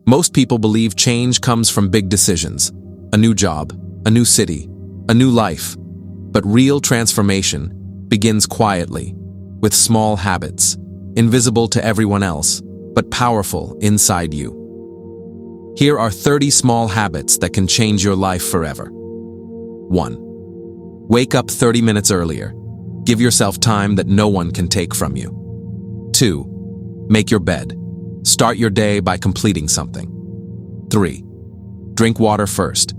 Most people believe change comes from big decisions, a new job, a new city, a new life. But real transformation begins quietly, with small habits, invisible to everyone else, but powerful inside you. Here are 30 small habits that can change your life forever. 1. Wake up 30 minutes earlier. Give yourself time that no one can take from you. 2. Make your bed. Start your day by completing something. 3. Drink water first.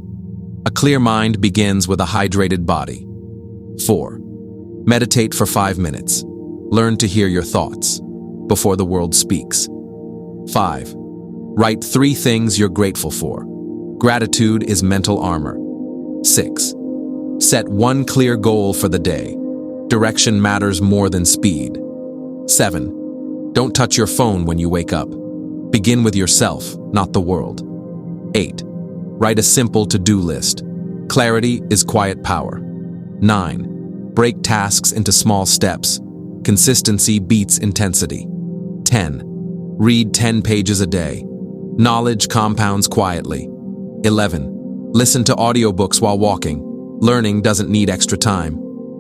A clear mind begins with a hydrated body. 4. Meditate for 5 minutes. Learn to hear your thoughts before the world speaks. 5. Write 3 things you're grateful for. Gratitude is mental armor. 6. Set 1 clear goal for the day. Direction matters more than speed. 7. Don't touch your phone when you wake up. Begin with yourself, not the world. 8. Write a simple to-do list. Clarity is quiet power. 9. Break tasks into small steps. Consistency beats intensity. 10. Read 10 pages a day. Knowledge compounds quietly. 11. Listen to audiobooks while walking. Learning doesn't need extra time.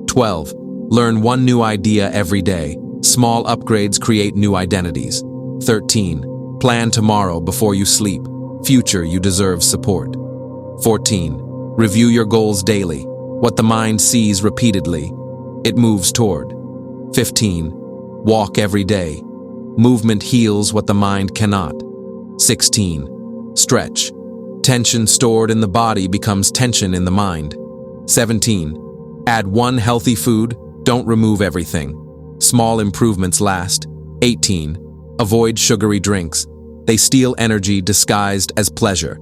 12. Learn 1 new idea every day. Small upgrades create new identities. 13. Plan tomorrow before you sleep. Future you deserve support. 14. Review your goals daily. What the mind sees repeatedly, it moves toward. 15. Walk every day. Movement heals what the mind cannot. 16. Stretch. Tension stored in the body becomes tension in the mind. 17. Add 1 healthy food, don't remove everything. Small improvements last. 18. Avoid sugary drinks. They steal energy disguised as pleasure.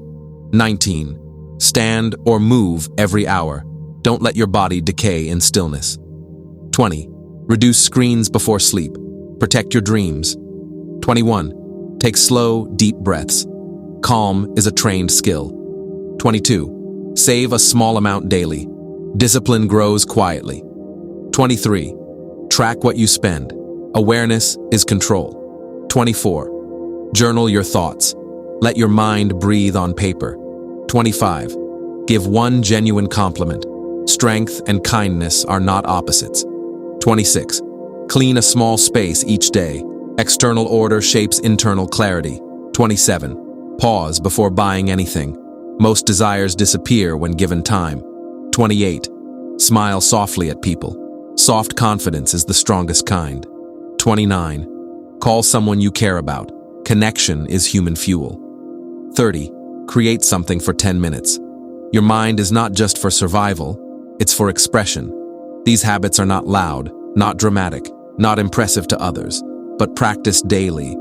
19. Stand or move every hour. Don't let your body decay in stillness. 20. Reduce screens before sleep. Protect your dreams. 21. Take slow, deep breaths. Calm is a trained skill. 22. Save a small amount daily. Discipline grows quietly. 23. Track what you spend. Awareness is control. 24. Journal your thoughts. Let your mind breathe on paper. 25. Give 1 genuine compliment. Strength and kindness are not opposites. 26. Clean a small space each day. External order shapes internal clarity. 27. Pause before buying anything. Most desires disappear when given time. 28. Smile softly at people. Soft confidence is the strongest kind. 29. Call someone you care about. Connection is human fuel. 30. Create something for 10 minutes. Your mind is not just for survival, it's for expression. These habits are not loud, not dramatic, not impressive to others, but practiced daily.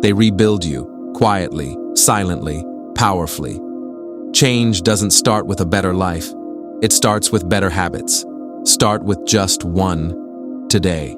They rebuild you, quietly, silently, powerfully. Change doesn't start with a better life. It starts with better habits. Start with just 1 today.